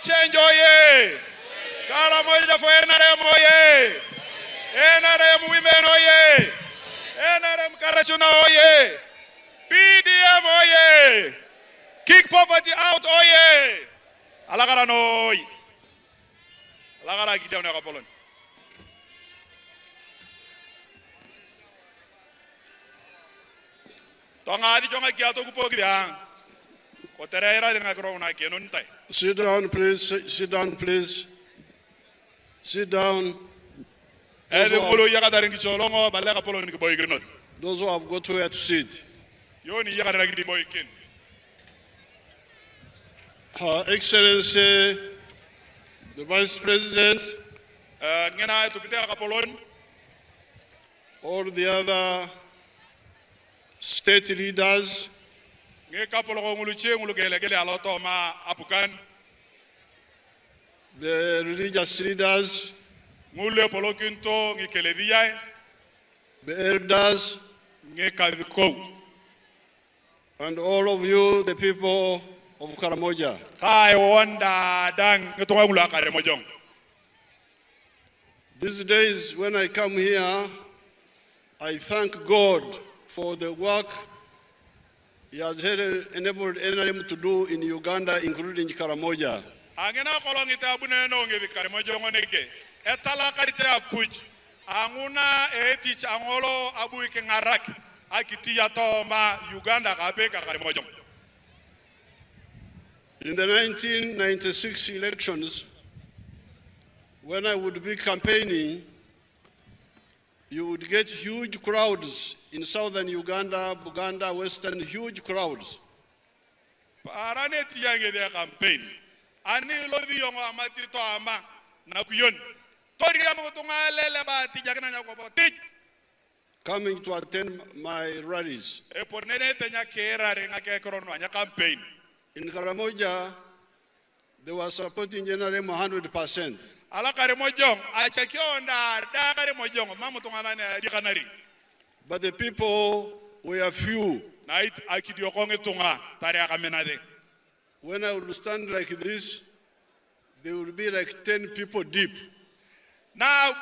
change oye. Karamoja for NRM oye. NRM women oye. NRM Karachuna oye. PDM oye. Kick poverty out oye. Alagara noi. Alagara gidaw na kapolon. Tonga di jonga kiato kupo kidia. Koterera dengan corona kianon tai. Sit down, please. Sit down, please. Sit down. Those who have got where to sit. Her Excellency, the Vice President, all the other state leaders, the religious leaders, the elders, and all of you, the people of Karamoja. These days, when I come here, I thank God for the work He has enabled NRM to do in Uganda, including Karamoja. In the 1996 elections, when I would be campaigning, you would get huge crowds in southern Uganda, Buganda, western, huge crowds. Coming to attend my rallies. In Karamoja, they were supporting NRM 100%. But the people were few. When I would stand like this, there would be like 10 people deep. Now,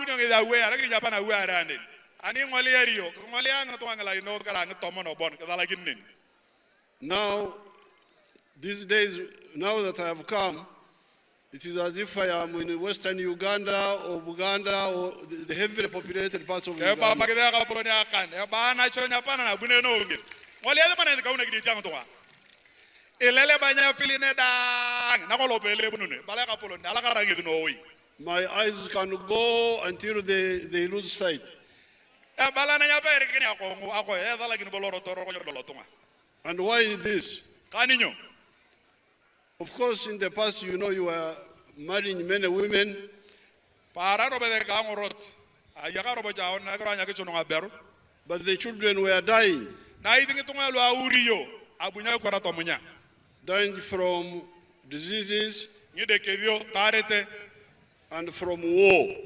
these days, now that I have come, it is as if I am in western Uganda or Buganda or the heavily populated parts of Uganda. My eyes can go until they lose sight. And why is this? Of course, in the past, you know, you were marrying many women. But the children were dying. Dying from diseases and from war.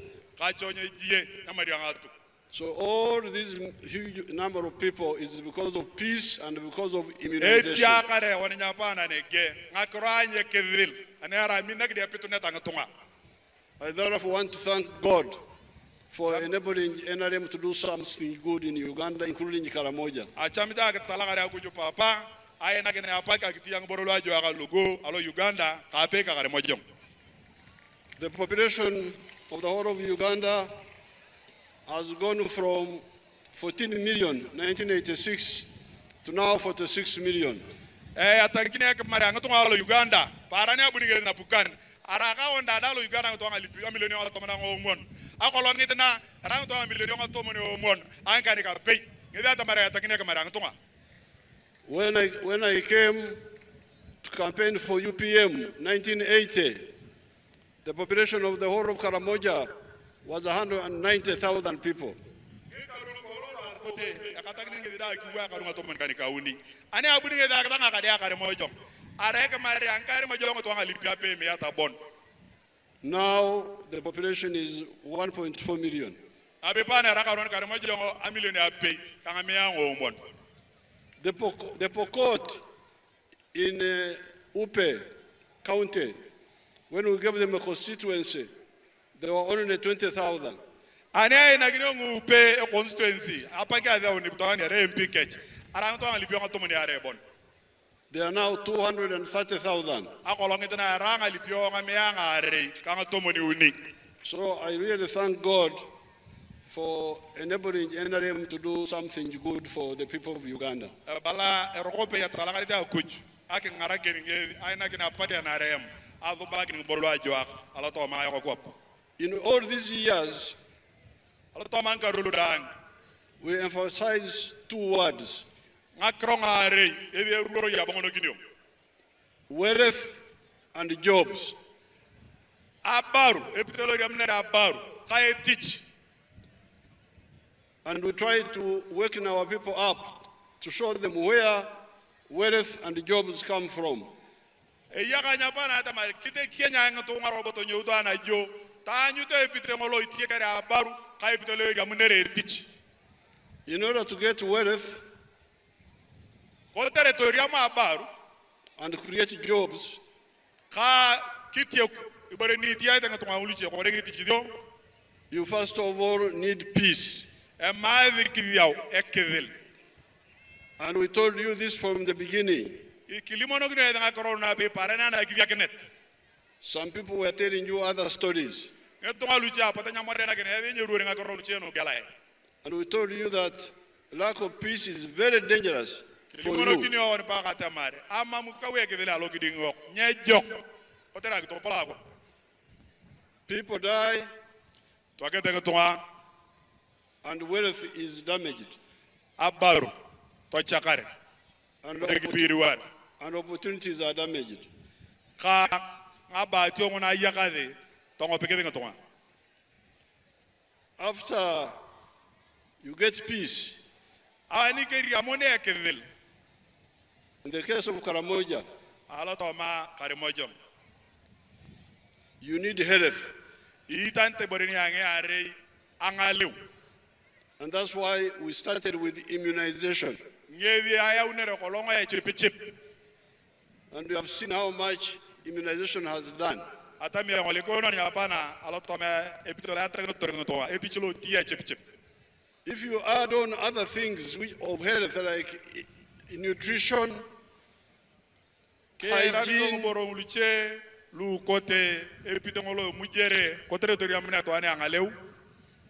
So all this huge number of people is because of peace and because of immunization. I therefore want to thank God for enabling NRM to do something good in Uganda, including Karamoja. The population of the whole of Uganda has gone from 14 million in 1986 to now 46 million. When I came to campaign for UPM 1980, the population of the whole of Karamoja was 190,000 people. Now the population is 1.4 million. The Pokot in Upe County When we gave them a constituency, there were only 20,000. ane na gino ngupe e constituency apa ka da oni butani re MP catch ara to ngali pio to moni are bon. They are now 230,000. A kolong itana ranga lipio nga meanga are ka to moni uni. So I really thank God for enabling NRM to do something good for the people of Uganda. Bala erope ya tala ga da kuj ake ngara keringe aina kina pati na rem azu bala kini borlo ajwa ala to ma ya ko. In all these years, Ala to man ka rulu dang we emphasize two words: ngakronga are e be ruro ya bongono kinyo. wealth and jobs. Abaru epitelo ya mnera abaru kae teach. And we try to waken our people up to show them where wealth and jobs come from. E yaga nyapana ata mari kite Kenya ngato ngaroboto nyuto ana jo tanyu to epitelo ngolo itie kare abaru kae epitelo ya mnere teach. In order to get wealth Ko territory ma abaru and create jobs, ka kitie ibare ni tie ta ngato nguluche ko re teach dio. you first of all need peace. E mazi kidiao ekedel. And we told you this from the beginning. Ikilimo no gine nga corona be parana na kidia kenet. Some people were telling you other stories. Eto ngalucha patanya morena kene nye ruore nga corona cheno galae. And we told you that lack of peace is very dangerous for Kilimo no you. gine on pa kata mare. Ama mukawe kedel alo kidingo. Nye jok. Otera ki to pala ko. People die To akete ngatonga and wealth is damaged. abaru to chakare. And, and opportunities are damaged. Ka ngaba ti ngona yakade to ngopekete ngatonga. After you get peace, Ani keri amone ekedel. in the case of Karamoja, Ala to ma Karamojong. you need health. Itante borini ange are angaliu. And that's why we started with immunization. Ngevi aya unere kolonga ya chip. And we have seen how much immunization has done. Ata mi ngole ko no nyapana ala to me epitola atra no torno to etichilo tia chip. If you add on other things of health like nutrition, hygiene, boro luche lu kote epitongolo mujere ko territory amna to ane angaleu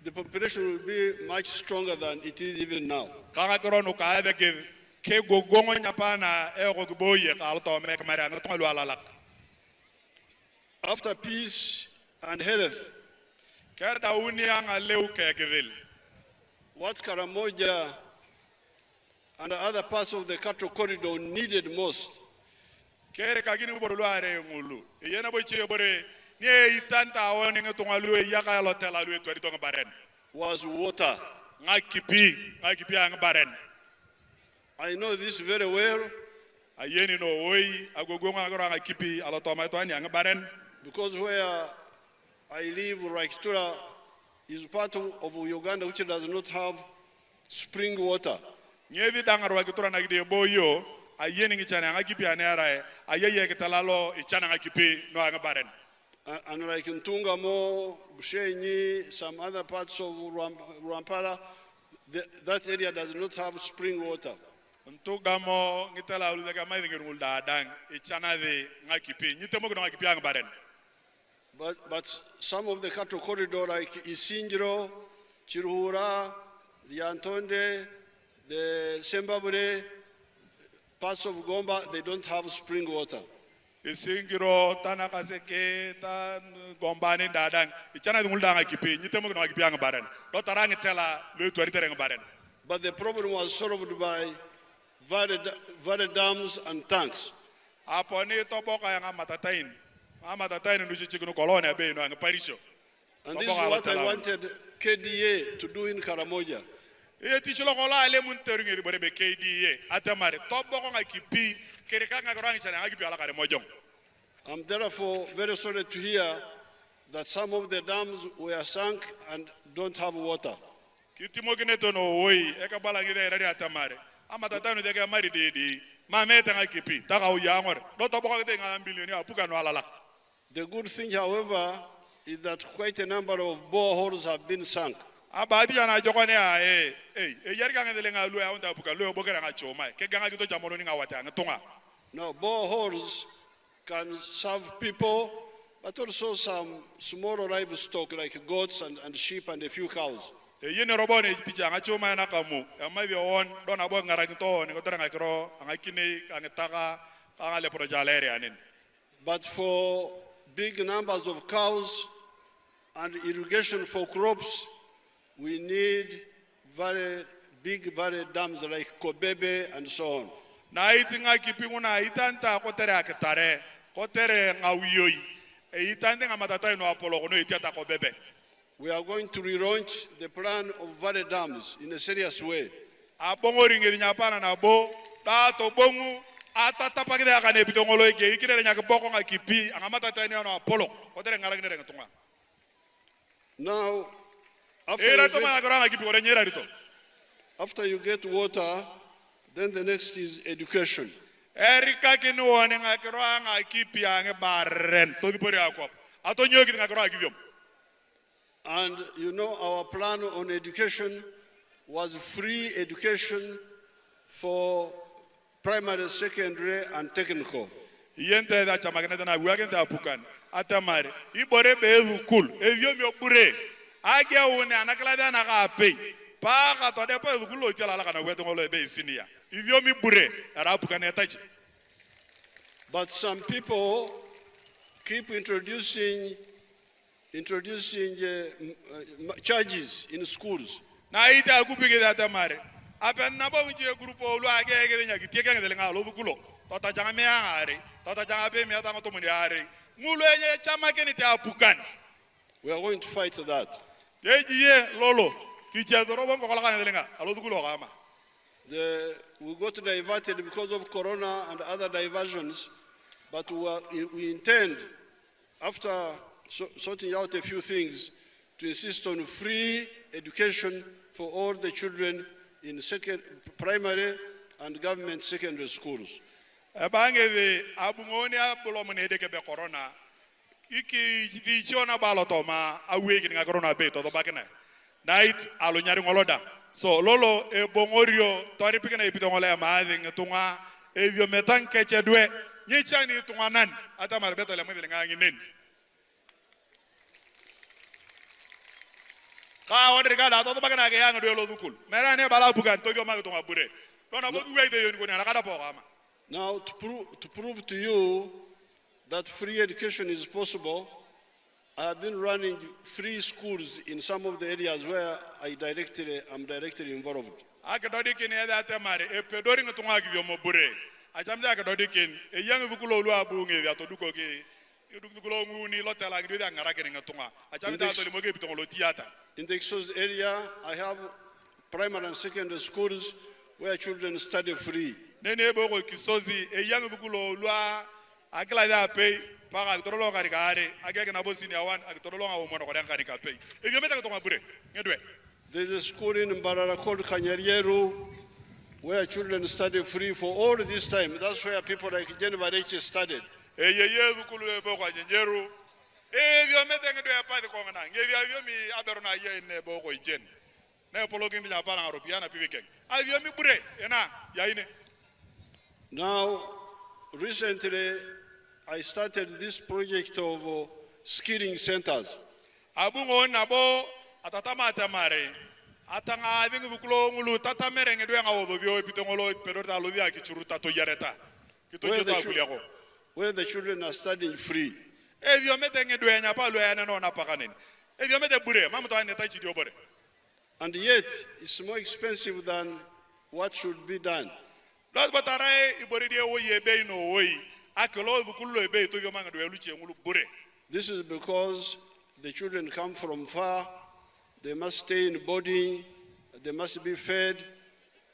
the population will be much stronger than it is even now. kanga korono ka ave ke gogongo nyapana e go boye ka to me kamara no to lu alala. After peace and health, Kerda uni angaleu ke gedel. what Karamoja and other parts of the cattle corridor needed most Kere kagini boro lu are ngulu yena bo che bore ne itanta woni ngatonga lu ya ka lo tela lu to ri baren was water. ngakipi ang baren. I know this very well Ayeni no oi agogonga agora ngakipi alo to ma to ani ang baren. because where I live, Raikitura is part of Uganda which does not have spring water. Ngevi dangarwa kitura na gide boyo ayeni ngichana ngakipi anera ayeye kitalalo ichana ngakipi no ang baren. And like in Tungamo, Bushenyi, some other parts of Rwampara, that area does not have spring water. Ntugamo ngitala ulu daga mai ngirul dadang ichana de ngakipi nyitemo ko ngakipi ang baren. But some of the cattle corridor like Isinjiro, Chiruhura, Liantonde, the Sembabure, parts of Gomba, they don't have spring water. Isingiro tanaka seke tan gombani dadang ichana ngulda ngakipi nyitemo ko ngakipi ang baren. Do tarang tela lu to ritere ang baren. But the problem was solved by valley dams and tanks. Aponi topo kaya nga matatain. Amatatain nduchi chikuno kolonia be no ang parisho. And this is what I wanted KDA to do in Karamoja. Tichilo kola ale munteru ngi bore be KDA atamare topo ko ngakipi kereka ngarangi chana ngakipi ala Karamojong. I'm therefore very sorry to hear that some of the dams were sunk and don't have water. Kitimo to no oi eka balangi de radi atamare. Amatatanu de mari de mameta ngakipi taka uyangor. Do topo ko te nga million apuka no alala. The good thing, however, is that quite a number of boreholes have been sunk. Abadi yana jokone a yari kanga delenga lu ya onda buka lu bokera nga choma ke ganga kito jamono ni nga wata nga tonga. Now, boreholes can serve people, but also some smaller livestock like goats and sheep and a few cows. Yene robone tija nga choma na kamu ama bi on dona bo ngara kito ni kotora nga kro nga kini nga taka nga le projale anin. But for big numbers of cows and irrigation for crops, we need very big dams like Kobebe and so on. Na itinga kipinguna itanta kotere akitare kotere nga uyoi itante nga matata ino apolo kono itiata Kobebe. We are going to relaunch the plan of valley dams in a serious way. Abongo ringeri nyapana na bo dato bongu atata pakide akane pitongolo ike ikire nya kiboko nga kipi anga matata ino apolo kotere ngara ngere ngatunga. Now, after you get water, then the next is education. Erika kini wone nga kira nga kipi anga barren to dipori akwa ato nyoki nga kira akivyom. And you know our plan on education was free education for primary, secondary and technical. Yente da chamakaneta na wiagente apukan atamare ibore be cool evyomi obure age wone anakalada na ka pay pa ka to de pa kulo tela la kana weto ngolo be senior evyomi bure ara apukan etachi. But some people keep introducing charges in schools. Na ita kupige da tamare apen na ba winje grupo lu age ege nya kiteke ngele ngalo kulo tota janga me ari tota janga be me ata ngoto muni ari ngulo enye chama keni te apukan. We are going to fight that. Yejiye lolo kiche dorobo ngola kana ngele nga alo kulo kama. We got diverted because of corona and other diversions, but we intend, after sorting out a few things, to insist on free education for all the children in primary and government secondary schools. Bange abungoni abulomune deke be corona iki dichona balotoma awegi nga corona be to bakena night alonyari ngoloda so lolo e bongorio tori pikena ipito ngole maadhi ntunga evyo metanke chedwe nyichani tunga nan ata marbeto le mwele nga nginen ka wondri kada to bakena ke yang do lo dukul merane bala bukan to yo ma tunga bure dona bo weide yon ko na kada pokama. Now, to prove to you that free education is possible, I have been running free schools in some of the areas where I'm directly involved. Akadodikin ya temare e pedoring tunga givyo mo bure. Achamde akadodikin e yang zukulo lu abunge ya to duko ke dukulo nguni lotela ngido ya ngarake ngatunga. Achamde atoli moge bitongolo tiata. In the Exos area, I have primary and secondary schools where children study free. Nene boko kisozi e yang zukulo lua akila ya pay para aktorolo karikare ageke na bosi ni awan aktorolo nga umono kwa karika pay e yometa kutonga bure ngedwe. There's a school in Mbarara called Kanyarieru where children study free for all this time. That's where people like Jennifer studied. E yeye zukulu e boko Nyeru e yometa ngedwe apade kwa ngana ngedi avyomi aberona ye ne boko ijen na pologi ndi nyapana europeana pivike avyomi bure ena yaine. Now, recently, I started this project of skilling centers. Abungo nabo atatama tamare atanga vingu vukulo ngulu tatamere ngedwe nga wodovyo pitongolo perota lodia kichuruta to yareta where the children are studying free. Evyo mete ngedwe nya palo ya no na pakanen evyo mete bure mamuto ane tachi diobore. And yet it's more expensive than what should be done. Lord batare iboridi oye be no oyi akelo vukulo ebe to yo manga do eluche ngulu bure. This is because the children come from far, they must stay in boarding, they must be fed.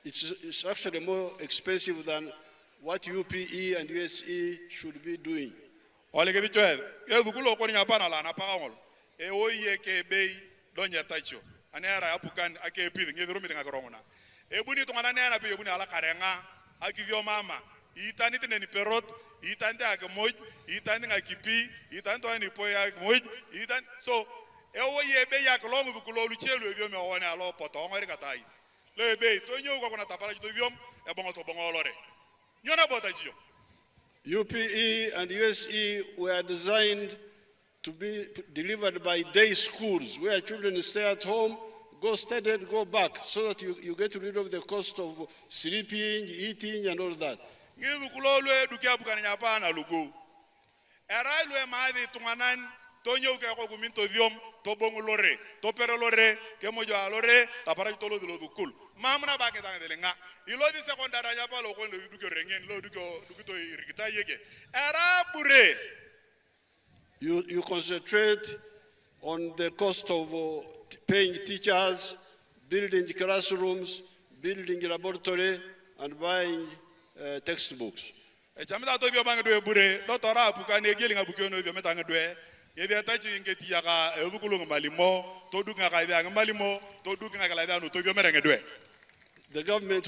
It's actually more expensive than what UPE and USE should be doing. Ole ke ditwe e vukulo ko nya pana la na pangol e oye ke be donya tacho anera apukan ake pidi ngedro mi nga korongona e buni to ngana na pe buni ala karenga akivyo mama itani tene ni perot, itani ake moj, itani nga kipi, itani to ni poya moj, itani so ewo yebe yak longu vukulo luchelu evyo me wane alo poto ngori katai. Lebe to nyo ko na tapara to vyom e bongo to bongo lore. Nyona bota jio. UPE and USE were designed to be delivered by day schools where children stay at home, go study and go back so that you get rid of the cost of sleeping, eating and all that. Ngivu kulolwe dukia bukani nyapana lugu. Erailwe maadhi tunganan tonyo uke ko guminto vyom to bongo lore to pero lore ke mojo alore tapara tolo dilo dukul mamna ba ke tanga delenga ilo di sekondara nyapa lo ko duke rengen lo duke to irigita yege era bure. You concentrate on the cost of paying teachers, building classrooms, building laboratory, and buying textbooks. Echamita to vyo banga dwe bure do tora apuka ne geli ngabuke no vyo metanga dwe yede tachi ngeti yaka evukulu malimo to duka ka ida malimo to duka ka ida no to vyo merenge dwe. The government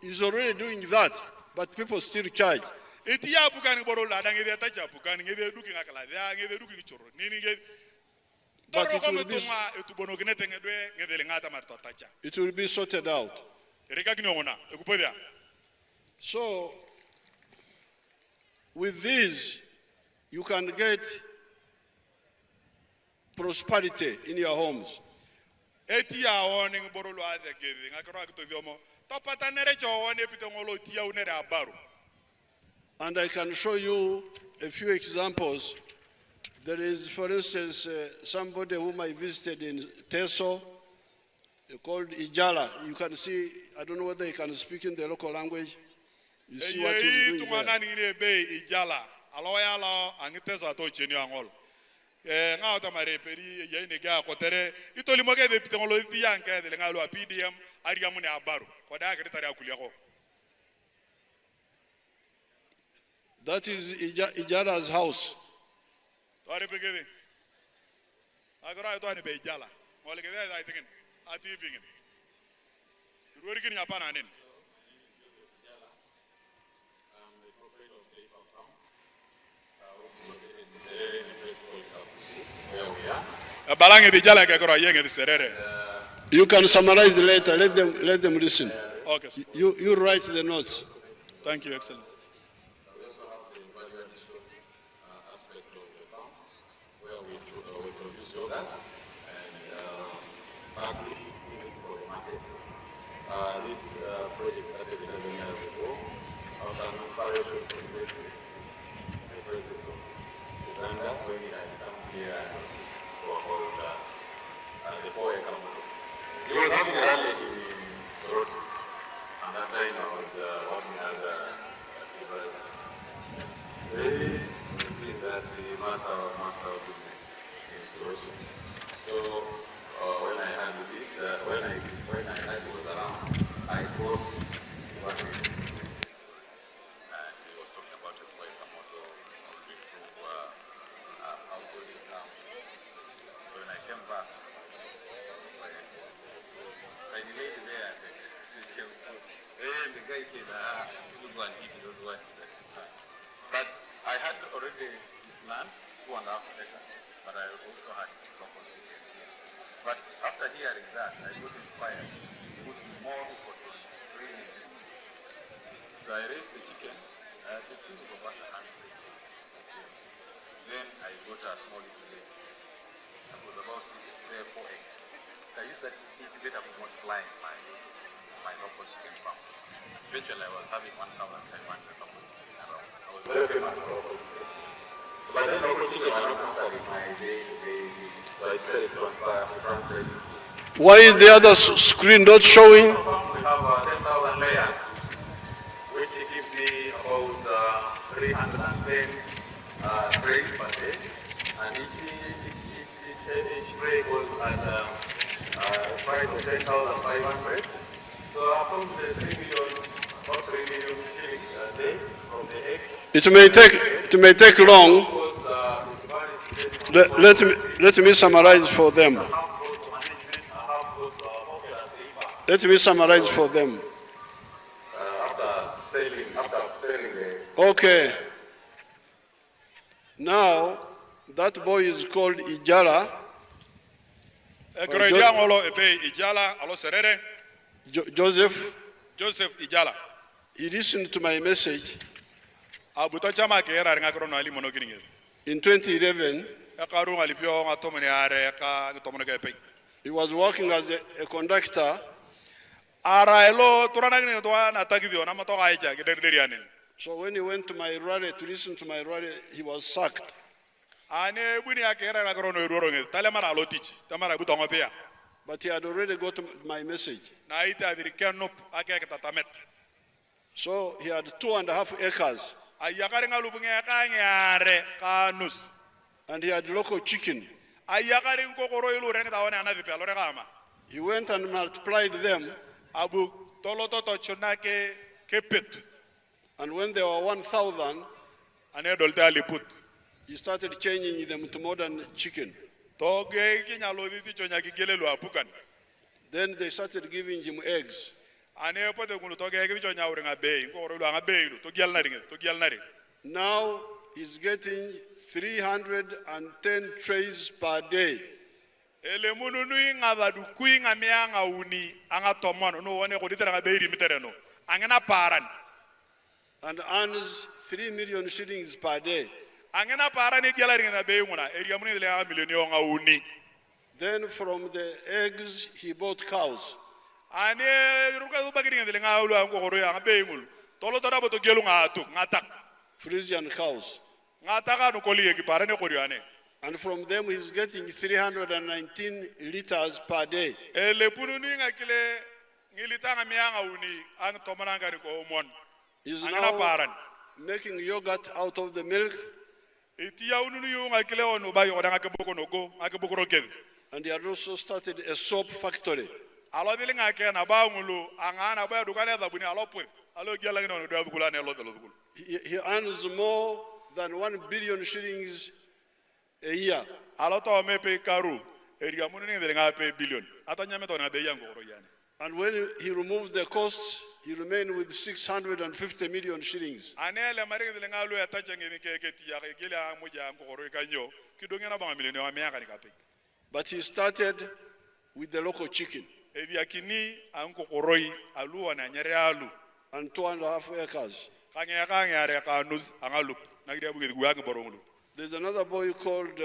is already doing that, but people still charge. Iti ya apuka ni boro la dange yede tachi apuka ni yede duka ka ida yede duka choro nini ge. But it will be sorted out. So, with these, you can get prosperity in your homes. And I can show you a few examples. There is, for instance, somebody whom I visited in Teso, called Ijala. You can see, I don't know whether he can speak in the local language. You see what he's doing there. Ijala, aloyala, angiteso ato cheni angol. Nga ota mareperi ye nega kotere. Ito limoge de pitongolo diyanke de ngalo a PDM ariamune abaru. Koda akritari akuliako. That is Ijala's house. Tori pegede. Agora ito ani be Ijala. Mole kede I think ati bingin. Ruori kini apana anin. Balange di Ijala ke kora yenge di serere. You can summarize later. Let them listen. Okay. You write the notes. Thank you, Excellent. This project started 11 years ago. After an operation from the president of Uganda, when he had come here for hold the boy Karamoja. He was having a rally in Soroti, and that time I was working as a supervisor. They think that the master of business in Soroti. So when I had this, when I had it was around, I posed one and he was talking about it quite a lot of how good it is now. So when I came back, I delayed there and the guy said, you go and eat those ones. But I had already this land, 2.5 acres, but I also had local chicken here. But after hearing that, I got inspired to put more effort on breeding. So I raised the chicken, I had to think of about 100. Then I got a small incubator. That was about 4 eggs. So I used that incubator for multiplying my local chicken farm. Eventually I was having 1,500 local chicken around. I was very famous for local chicken. But then local chicken were not answering my day. So I decided to transfer. Why is the other screen not showing? We have 10,000 layers, which give me about 310 trays per day, and each tray goes at price of 10,500. So upon the 3 million shillings a day from the eggs. It may take long. Let me summarize for them. Let me summarize for them. After selling Okay. Now, that boy is called Ijala. Ekrediangolo ebe Ijala alo serere. Joseph. Joseph Ijala. He listened to my message Abuto chama ke era nga krono ali mono kininge. in 2011. Ekaru alipio nga tomone are ka tomone ke pe. He was working as a conductor. Ara elo turana ngini to na tagidio na mato aicha ke derianin. So when he went to my rally to listen to my rally, he was sacked. Ane buni ake era nga krono eroronge. Tale mara lo teach. Tamara butongo pe ya. But he had already got my message. Na ita dirikano ake ke tatamet. So he had 2.5 acres. Ayakare nga lubunge ka ngare kanus. And he had local chicken. Ayakare ngokoro ilu renga taone ana vipi alo renga ama. He went and multiplied them. Abu toloto to chuna ke pet. And when they were 1,000, Ane dolte aliput. he started changing them to modern chicken. Toge kinyalo diti chonya kigele lo apukan. Then they started giving him eggs. Ane pote kunu toge ke chonya urenga bei ngokoro lo anga bei lo to gyal nari. Now he's getting 310 trays per day. Ele mununu inga badu kuinga mianga uni anga tomono no one ko ditera bei rimitereno. Angena paran. And earns 3 million shillings per day. Angena paran igela ringa bei nguna area muni le anga milioni nga uni. Then from the eggs, he bought cows. Ane ruka ubagiri ngele nga ulu ngokoro ya bei ngulu. Tolo tora boto gelu nga atuk ngatak. Frisian cows. Ngataka no koliye ki parane koriane. And from them, he's getting 319 liters per day. Ele pununu nga kile ngilitanga mianga uni ang tomaranga ni ko umon. He's Angena now paran. making yogurt out of the milk. Itia ununu yu nga kile onu ba yo nga keboko no go, nga keboko rokel. And he had also started a soap factory. Alo dili nga ke na ba ngulu angana ba dukane da buni alo pwe. Alo gyala ngino no da dukula ne lo delo dukul. He earns more than 1 billion shillings a year. Alo to me pe karu. Area mununi ngele nga pe billion. Atanya me to na be yango ro yani. And when he removes the costs, he remains with 650 million shillings. Anele mari ngele nga lo atacha ngini ke tiya ke gele amuja ngo ro kanyo. Kidonge na ba milioni wa miaka ni kape. But he started with the local chicken Ebi akini anko koroi alu na nyere alu. and 2.5 acres. Kange are ka nus angalup. Nagide bugi guang boronglu. There's another boy called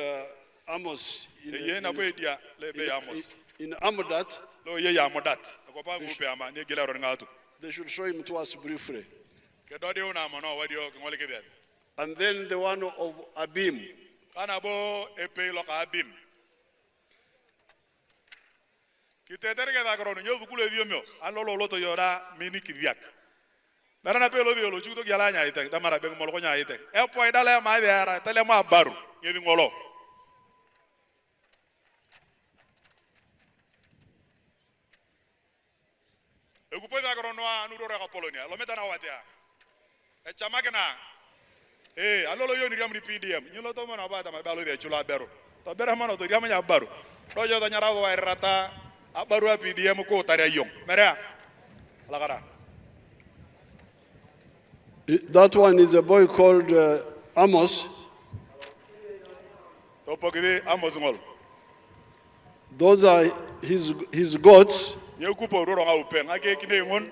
Amos Ye na pe dia le be Amos. in Amudat. Lo ye ya modat. Ko pa ngupe ama ne gela ro ngatu. They should show him to us briefly. Ke do de una mono wadio ngole ke dia. And then the one of Abim. Kana bo epe lo ka abim. Kitetere ke da krono yo dukule dio mio. Alo lo to yora mini kidiak. Narana pe lo dio lo chuto gyala nya ite. Damara be ngolo ko nya ite. E po idale ma be ara tele ma baru. Ngedi ngolo. E ku pe da krono anu ro ka Polonia. Lo meta na watia. E chamakena. Alo lo yo ni riam ni PDM. Nyolo to mona ba ta ma ba lo de chula bero. To bera mano to riam nya baru. Lo yo to nyara wa rata. Abaru PDM ko tare yong. Mera. Alagara. That one is a boy called Amos. To pokide Amos ngol. Those are his goats. Ye ku po ro nga upen. Ake kine ngon.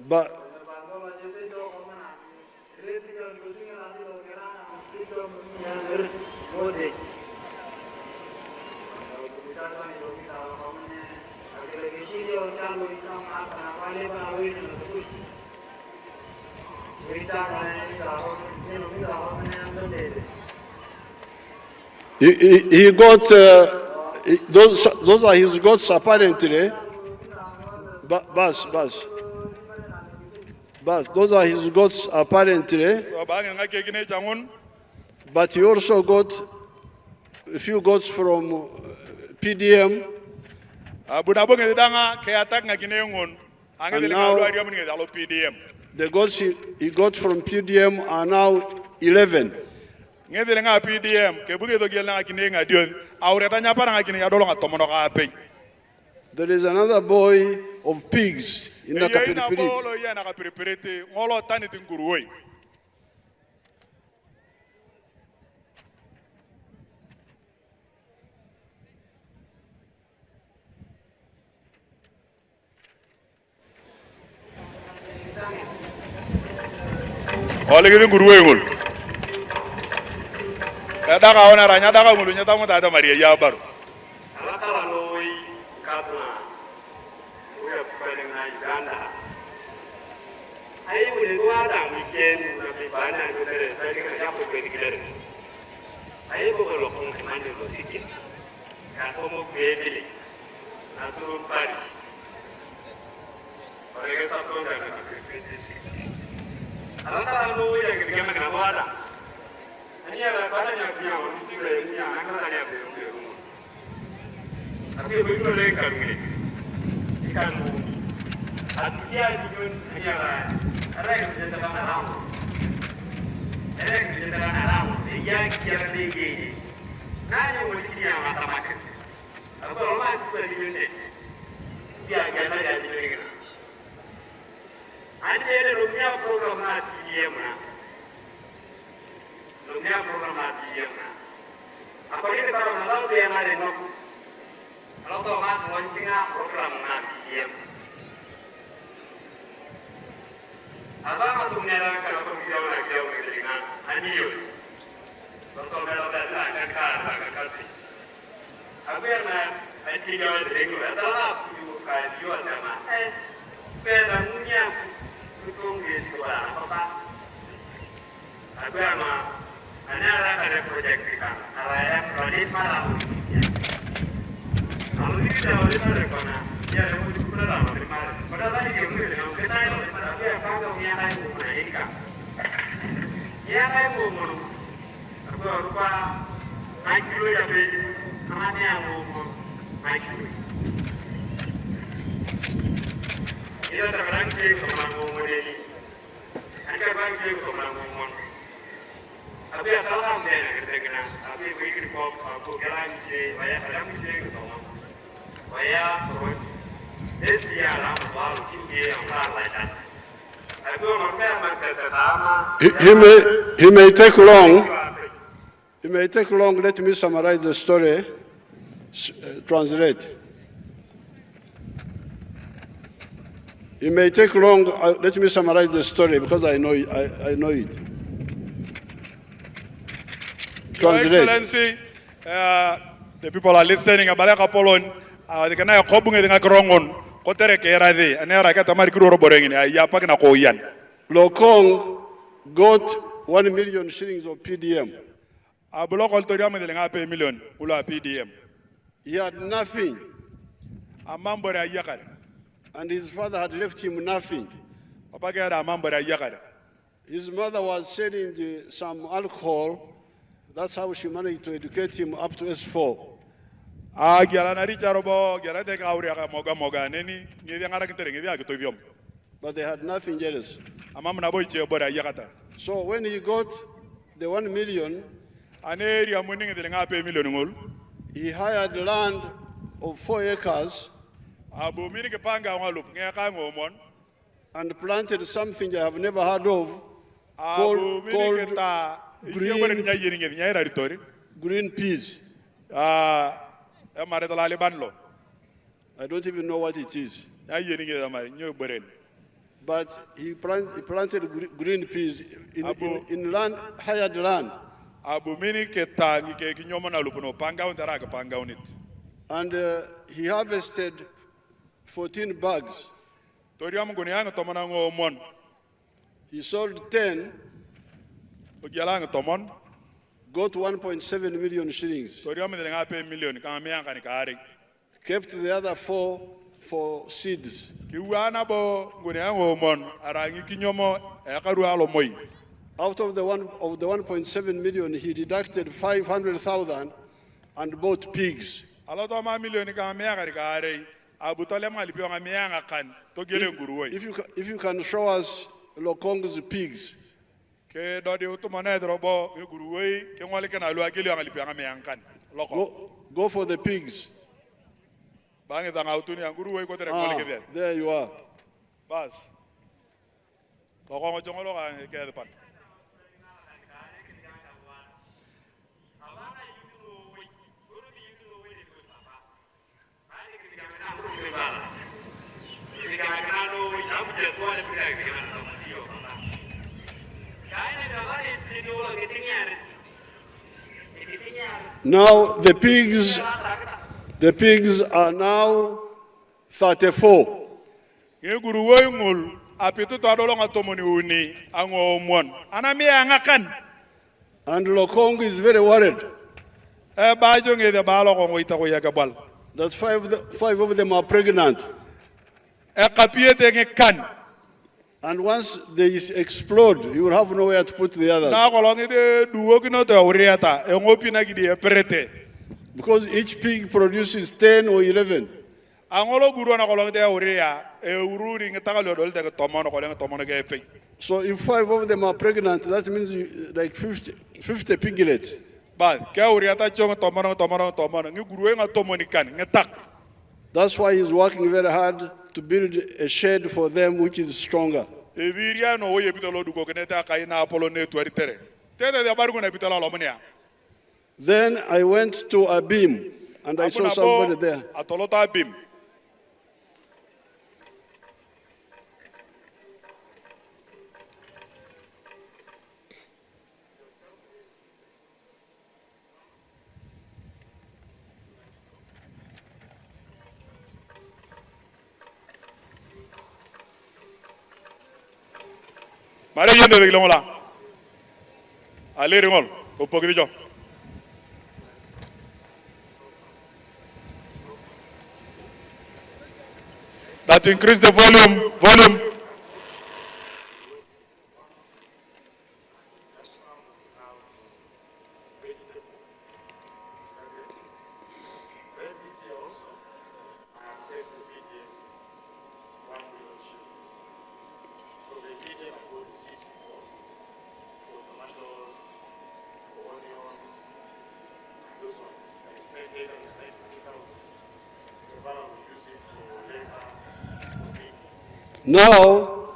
But he got those are his goats apparently. Bas. Those are his goats apparently. So ba nga ke kine jangon. But he also got a few goats from PDM. Abuna bonge danga ke attack nga kine ngon. Angele nga lo ariam ni alo PDM. The goats he got from PDM are now 11. Ngedele nga PDM ke buge to gel nga kine nga dio. Awre ta nya para nga kine ya dolo nga tomono ka pe. There is another boy of pigs in the Ye ina Kapiripiriti. bolo ye na kapiripiriti ngolo tani tinguruwe. Ole gidi nguruwe ngul. Kada ka ona ranya da ka ngulu nyata mo ta Maria ya baro. Alakala noi kaduna uya kupele na Uganda. Ai wile duada weekend na bibana ndele pele kana yapo kweli kile. Ai boko lo kon kamande lo siki. Ka tomo kweli. Na turu Paris. Orege sa konda na kweli. Alakala noi ya kige magana wada. Ani ala bana nya pia o tibule nya akala nya pia. Tapi begitu mereka ini ikan artinya juga hanya ada yang menjadi alam, ada yang menjadi alam, dia kira lagi, nanya mungkin dia mata makan, atau orang itu berdiri, dia kena jadi begini. Ada rumia program nanti dia mana, rumia program nanti dia mana. Apa itu kalau malam dia ada nok. Kalau kau mak launching program nanti dia, apa masuk nela kalau kau jauh dengan aniu, kalau nela dah akan kar, apa yang nanti jauh dengan adalah jual sama, pedangnya tutung gitu apa, apa yang ada projek kita, yang projek malam. Kalau kita boleh mana, ya kita dah boleh mana. Pada tadi kita boleh tahu, tapi apa yang yang lain mana ini kan? Yang lain mana? Aku lupa naik dulu ya be, namanya yang naik dulu. Kita terkadang cek sama ngomong ini, kadang cek sama ngomong. Tapi asal orang dia nak kena, tapi begitu aku jalan cek, banyak kadang cek sama. He may take long. It may take long. Let me summarize the story. Translate. It may take long. Let me summarize the story because I know it. I know it. Translate. Your Excellency, the people are listening. Abalaka Polon. They can now come in the Krongon, Kotere Kerade, and I got a Maricuro Boring, Yapakana Koyan. Lokong got 1 million shillings of PDM. A block on Toriam and the pay million, Ula PDM. He had nothing, A Mambora Yakar. and his father had left him nothing. Papagara Mambora Yakar. His mother was selling some alcohol. That's how she managed to educate him up to S4. Gyalana Richarobo, Gyalate Auria Moga, Neni, Nidiana Kitarium. But they had nothing else. A Mamma Boy Bora Yakata. So when he got the 1 million, An area winning the pay million. he hired land of 4 acres Abu Minikapanga Walup, Neakamon, and planted something I have never heard of Abu called Minikata, green peas. Maretalalibanlo. I don't even know what it is. But he planted green peas in land, hired land. Abu Miniketa, Kinyomana Lupuno, Panga and Taraga Panga on it. And he harvested 14 bags. Toriam Guniang Tomanango Mon, He sold 10, Ugialang Tomon, got 1.7 million shillings, Toriam and the pay million, Kamian Kanikari. kept the other 4 for seeds. Kiwanabo Guniango Mon, Arangi Kinyomo, Ekarualo Moi. Out of the 1.7 million, he deducted 500,000 and bought pigs. A lot of my million Kamiakari, Abu Talema Lipianga can, Togile Guru. If you can show us Lokong's pigs, Ke do de utumane drobo guruwe ke ngwale kana lu agili ang lipianga me ankan loko go for the pigs. Bangi tanga utuni anguru wei kotere Ah, ngoli ke there you are. Bas. Boko jongolo ka ke depan. Now the pigs are now 34. Ye guru wei ngul apitu to adolo ngatomoni uni ango mon. Anami angakan. And Lokong is very worried Ba jonge de balo ko ngita ko yaga bal. that five of them are pregnant. Kapie de kan. And once they explode, you will have nowhere to put the others. Na kolongi de duwo kino to uriata e ngopi na gidi e perete. Because each pig produces 10 or 11. Angolo guru na kolongi de uria e ururi ngita lo dol de tomono kolongi tomono ge pe. So if 5 of them are pregnant, that means like 50 piglets. Ba ke uriata chong tomono ngi guru nga tomoni kan ngetak. That's why he's working very hard to build a shed for them which is stronger. E viria no oye bitolo du ko keneta kaina apolo ne tuari tere. Tere de baru na bitolo lomania. Then I went to Abim and I saw somebody there. Atolota Abim. Mare yende de longola. Ale ringol o pokidi jo. That increase the volume. Now,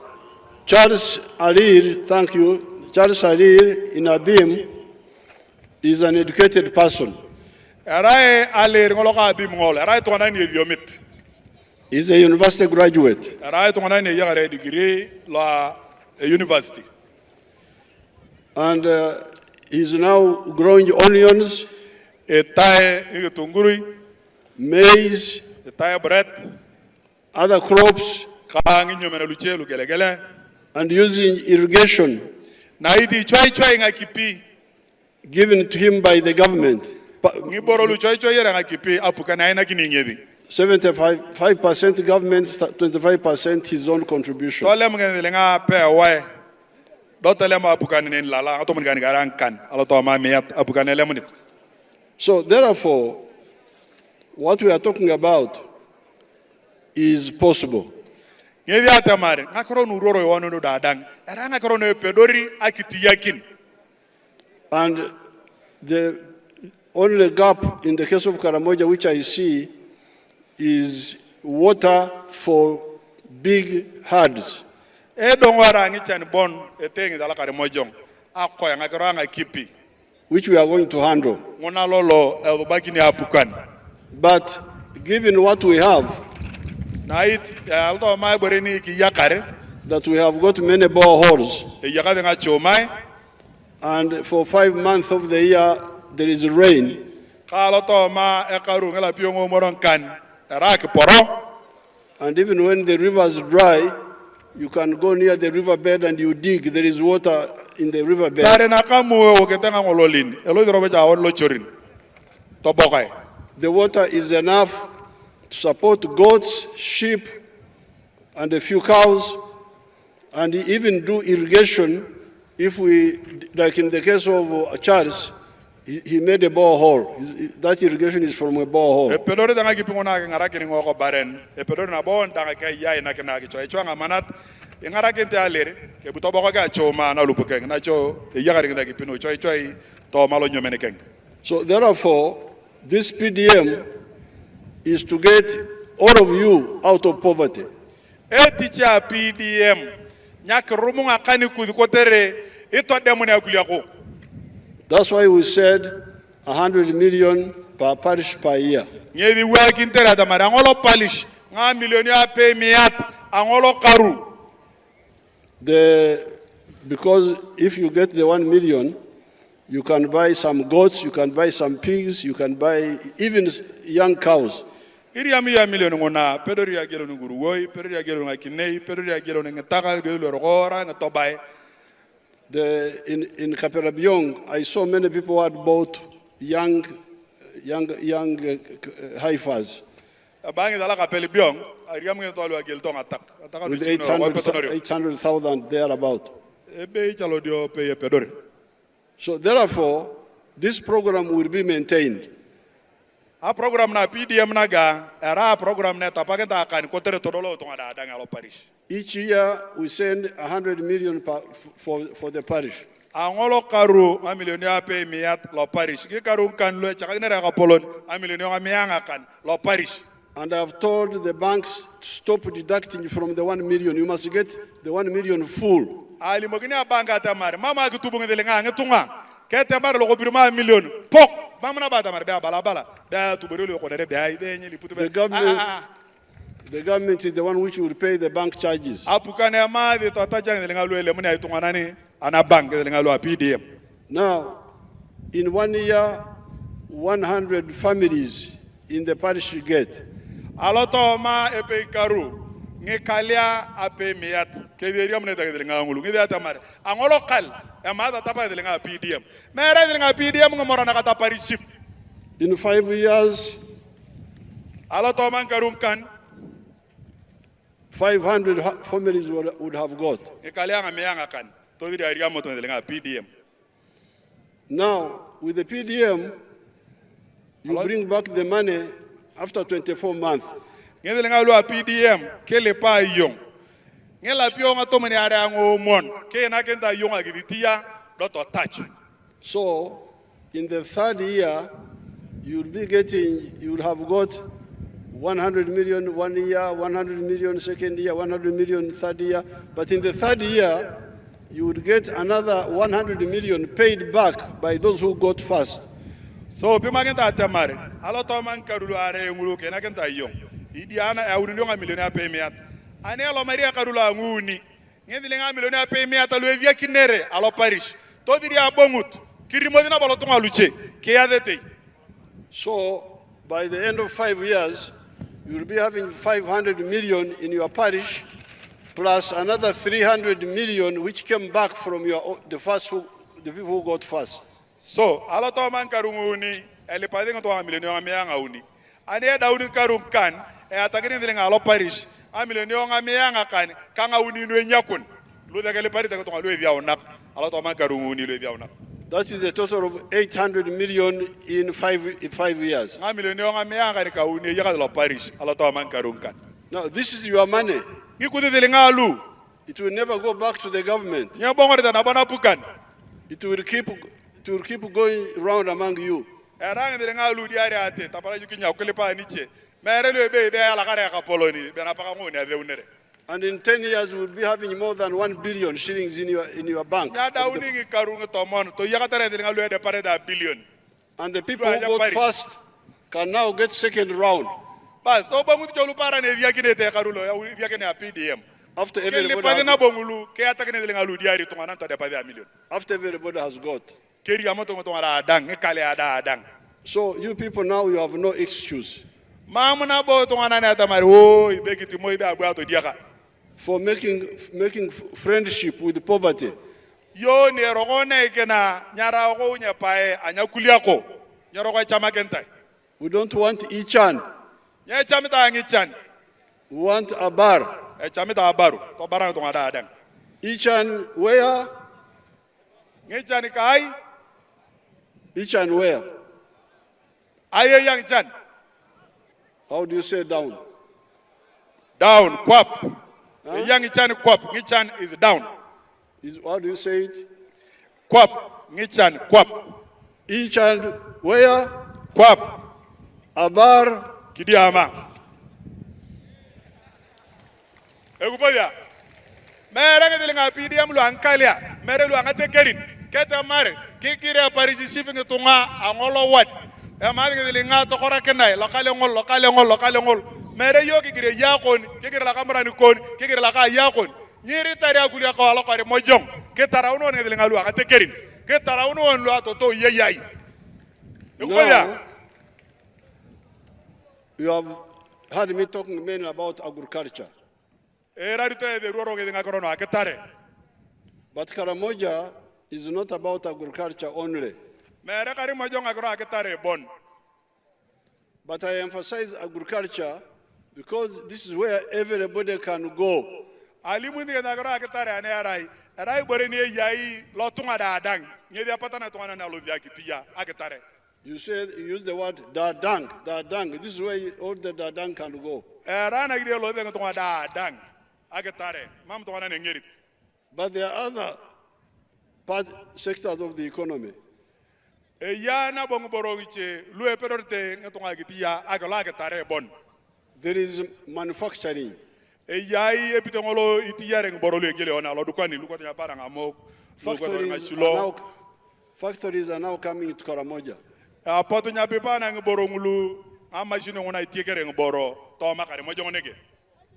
Charles Alir, thank you, Charles Alir in Abim is an educated person. Arae ale ringolo ka Abim ngol. Arae to na ni diomit. He's a university graduate. Arae to na ni yagare degree la university. And he's now growing onions, Etae igutunguri, maize, etae bread, other crops, kangi nyomena luchelu gelegele. and using irrigation Na iti choi nga kipi. given to him by the government. Ngiboro lu choi yera nga kipi apuka na ina kiningedi. 75% government, 25% his own contribution. Tole mngene nga pe wa. Dotele ma apuka ni lala ato mngani garang kan. Alo to ma me apuka ne lemonit. So therefore, what we are talking about is possible. Ngedi atamare ngakoro nuroro yono no dadang. Era ngakoro no pedori akitiyakin. And the only gap in the case of Karamoja which I see is water for big herds. E dongwara ngi chan bon etengi dala Karamojong. Akoya ngakoro nga kipi. Which we are going to handle. Ngona lolo elbaki ni apukan. But given what we have, Na it alto mai boreni ki yakare. that we have got many boreholes, E yakade nga chomai. and for 5 months of the year there is rain, Kalo to ma ekaru ngala piongo moron kan. Era ki poro. and even when the rivers dry, you can go near the riverbed and you dig, there is water in the riverbed. Tare na kamu o ketanga ngololin. Elo drobe ja on lo chorin. To bokai. The water is enough to support goats, sheep, and a few cows, and even do irrigation if we, like in the case of Charles, he made a borehole. That irrigation is from a E borehole. pedori danga ki pingona ke ngara kini ngoko baren. E pedori na bon danga ke ya ina kena ki choi chwa ngamanat. E ngara kente alere ke buto boko ka choma na lupukeng na cho e yakare ngi ki pino choi to malo nyomene keng. So therefore, this PDM is to get all of you out of poverty. Eticha PDM. Nyak rumunga kani kudikotere ito demo ne akuliako. That's why we said 100 million per parish per year. Nyevi working tera tamara angolo palish nga milioni ape miat angolo karu. Because if you get the 1 million, you can buy some goats, you can buy some pigs, you can buy even young cows. Iriamia milioni ngona pedoria gelo nguruwoi pedoria gelo ngakinei pedoria gelo ngataga gelo rogora ngatobai. In Karamojong, I saw many people who had bought young heifers with 800,000 thereabout. So therefore, this program will be maintained. A program na PDM naga era program na tapagenta kan kotere todolo to ngada adanga lo parish. Each year we send 100 million for the parish. Angolo karu a milioni ape miat lo parish. Ki karu kan lo chakagina ra polon a milioni a mianga kan lo parish. And I have told the banks to stop deducting from the 1 million. You must get the 1 million full. Ali mogini abanga tamar mama kitubunga delenga ngetunga. Kete mar lo kopirma million pok bamna bata mar ba bala da tuberolo ko dere ba ide nyeli putu The government is the one which will pay the bank charges. Apukane ma de tata jang delenga lo ele muna itunga nani ana bank delenga lo PDM. Now, in 1 year, 100 families in the parish get. Aloto ma epe karu ngekalia ape miat keveria mune delenga ngulu ngida tamar angolo kal amada tapa delenga PDM mere delenga PDM ngomora na kata pariship. In 5 years, aloto man karum kan 500 families would have got. ngekalia ngameanga kan to diri aria moto delenga PDM. Now, with the PDM, you bring back the money after 24 months. Ngedelenga lo PDM kele pa yong ngela pio nga to mani ara ngo mon ke na kenta yong agitia dot touch. So in the third year you will have got 100 million 1 year, 100 million second year, 100 million third year, but in the third year you would get another 100 million paid back by those who got first. So pima kenta tamare aloto man karulu are ngulu ke na kenta yong idiana ya uri nga milioni ape miat ane alo maria karula nguni ngedile nga milioni ape miat alo evia kinere alo parish to diri abongut kirimodina balotonga luche ke yadete. So by the end of 5 years you will be having 500 million in your parish plus another 300 million which came back from the people who got first. So aloto man karunguni ele padinga to milioni nga mianga uni ane daudi karum kan atakini ndile ngalo parish a milioni nga mianga kan kanga uni no nyakun lo dagale parita ko to lo evia onak aloto man karunguni lo evia onak. That is a total of 800 million in 5 years. Nga milioni nga mianga ni ka uni yaga lo parish aloto man karum kan. Now this is your money. Ngikude ndile ngalu It will never go back to the government. nyabongo rita na bana pukan It will keep going round among you. erang ndile ngalu diari ate tapara jukinya ukelepa niche mere lo be ala kare ka poloni be na paka ngone ave unere. And in 10 years we will be having more than 1 billion shillings in your bank. Ya dauni ngi karunga tomon to yaga tare ndile ngalu de pare da billion. And the people who got first can now get second round. But to bangu to para ne via kine te karulo ya via kine PDM. After everybody na bongulu ke atakene ndile ngalu diari to ngana to de pare million. After everybody has got. Keri amoto to ngara adang e kale ada adang. So you people now you have no excuse. Mamuna bo to ngana na tamari o ibekiti mo ibe abu ato diaka. For making friendship with poverty. Yo ne rogone kena nyara go nya pae anyakuliako nyaro kwa chama kentai. We don't want each hand. Nya chamita ngichan. We want a bar. E chamita abaru to barang to ngada adang. Each hand where? Ngichan kai. Each hand where? Aye yang chan. How do you say down? Down kwap. Yang chan kwap. Ngichan is down. How do you say it? Kwap. Ngichan kwap. Each hand where? Kwap. A bar. Kidiama. Ekupodia. Mere ngedelinga PDM lu ankalia. Mere lu angate kerin. Kete mare. Kikire Paris shipping tunga angolo wat. Mare ngedelinga tokora kenai. Lokale ngol. Mere yo kikire yakon. Kikire la kamera ni kon. Kikire la ka yakon. Nyiri tari akulia kwa alo Karamojong. Ketara uno ngedelinga lu angate kerin. Ketara uno lu atoto yeyai. Ekupodia. Now, you have heard me talking mainly about agriculture. But Karamoja is not about agriculture only. But I emphasize agriculture because this is where everybody can go. You said, you use the word dadang. This is where all the dadang can go. But there are other sectors of the economy. There is manufacturing. Factories are now coming to Karamoja.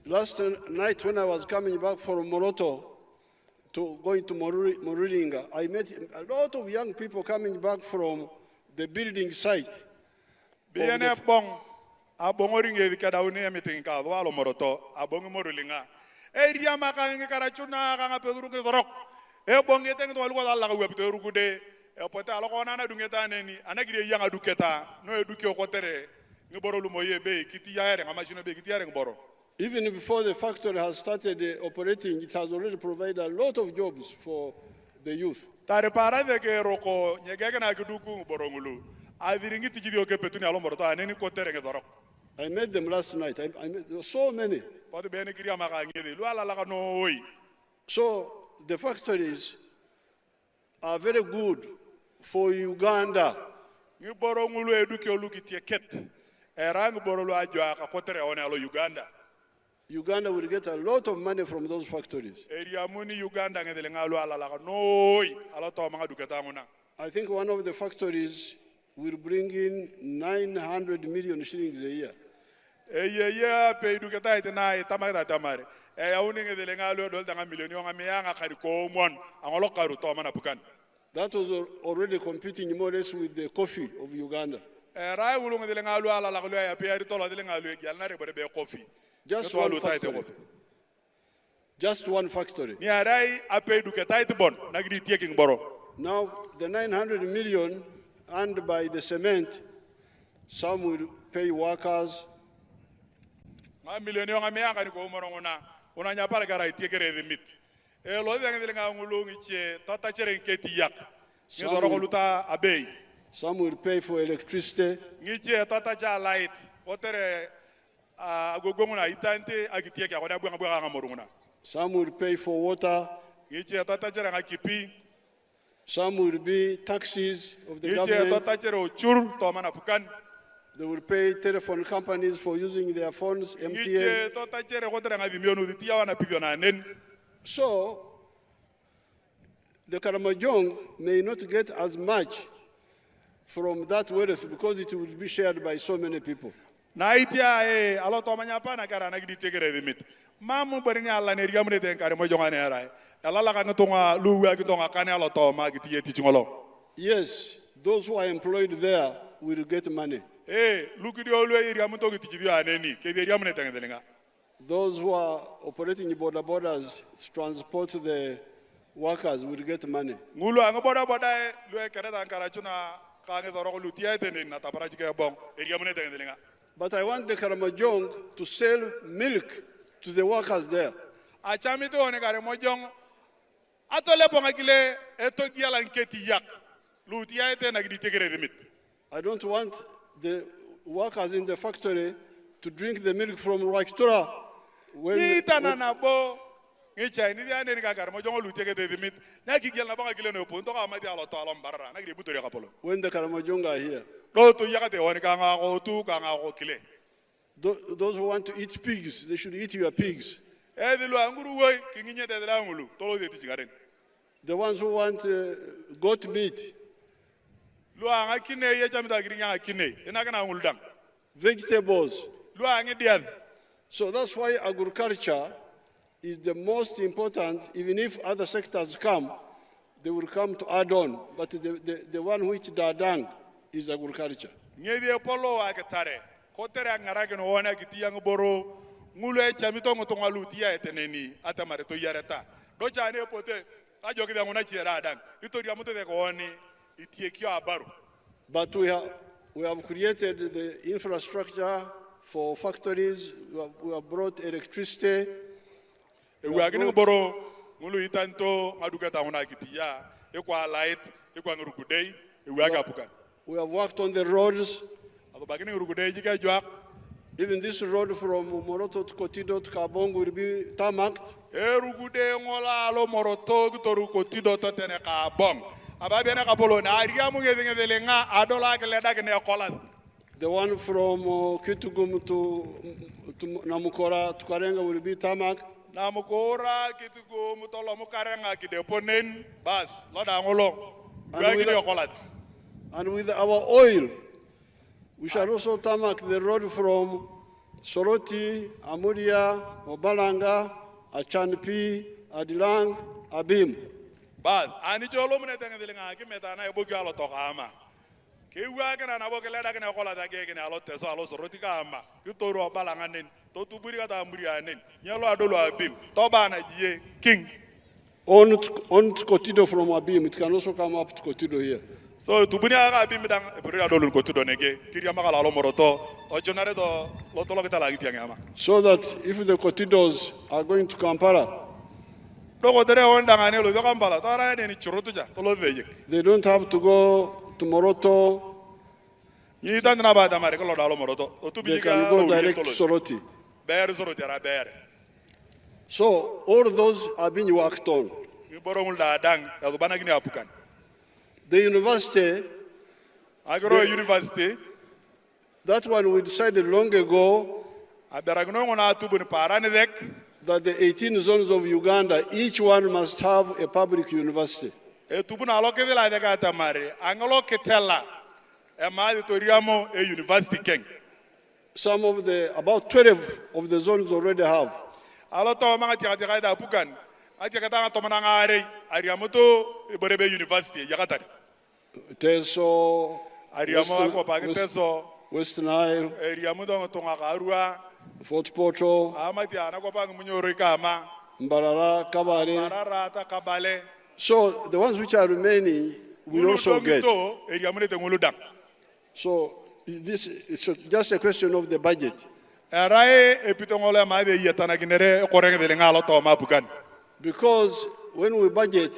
Last night when I was coming back from Moroto to going to Moriringa, I met a lot of young people coming back from the building site. Even before the factory has started operating, it has already provided a lot of jobs for the youth. I met them last night. I met so many. So the factories are very good for Uganda. Uganda will get a lot of money from those factories. I think one of the factories will bring in 900 million shillings a year. That was already competing more or less with the coffee of Uganda. Just one factory. Just one factory. Now, the 900 million earned by the cement, some will pay workers. Some will pay for electricity. Some will pay for water. Some will be taxes of the government. They will pay telephone companies for using their phones, MTN. So, the Karamojong may not get as much from that wealth because it will be shared by so many people. Yes, those who are employed there will get money. Those who are operating border borders to transport the workers will get money. But I want the Karamojong to sell milk to the workers there. I don't want the workers in the factory to drink the milk from Rwaitura when the Karamojong are here. Those who want to eat pigs, they should eat your pigs. Edilu anguru woi kinginye de langulu tolo de tigaren. The ones who want goat meat, Lu anga kine ye chamita grinya kine. Ena kana nguldang. vegetables. Lu anga dian. So that's why agriculture is the most important. Even if other sectors come, they will come to add on. But the one which dadang is agriculture. Nyedi polo aketare. Kotere ngara keno wana kitiyang boro. Ngulu e chamito ngotonga lutia eteneni atamare to yareta. Docha ne pote ajoki da ngona chira dan. Itori amuto de koni itiekio abaru. But we have created the infrastructure for factories. We have brought electricity. We are getting boro ngulu itanto maduka ta ngona kitiya ekwa light ekwa ngurukudei we aga pukan. We have worked on the roads. Abo bagini ngurukudei jika jwak. Even this road from Moroto to Kotido to Kabong will be tarmacked. Erugude ngola alo Moroto to Kotido to tene Kabong. Ababena Kabolo na ariamu ngedenga adola keleda kene kolan. The one from Kitugum to Namukora to Karenga will be tarmac. Namukora Kitugum to Lomukarenga kideponen bas loda ngolo. And with our oil, we shall also tarmac the road from Soroti, Amudia, Obalanga, Achanpi, Adilang, Abim. But ani cholo mune tenge delinga ki metana ebogi alo tokama. Ke wa kana na boke leda kana kola da ke kana alo teso alo Soroti kama. Ki toro Obalanga nen, to tuburi kata Amudia nen. Nyalo adolo Abim. Toba na jiye king. On to Kotido from Abim, it can also come up to Kotido here. So tubuni aga Abim dang eburi adolo Kotido nege. Kiri makala alo Moroto. Ojonare do lotolo kita lagi tiang ama. So that if the Kotidos are going to Kampala, they don't have to go to Moroto. They can go direct to Soroti. So all those are being worked on. The university, that one we decided long ago that the 18 zones of Uganda, each one must have a public university. Some of about 12 of the zones already have. Teso, West Nile, Fort Portal, Mbarara, Kabale. So the ones which are remaining will also get. So this is just a question of the budget. Because when we budget,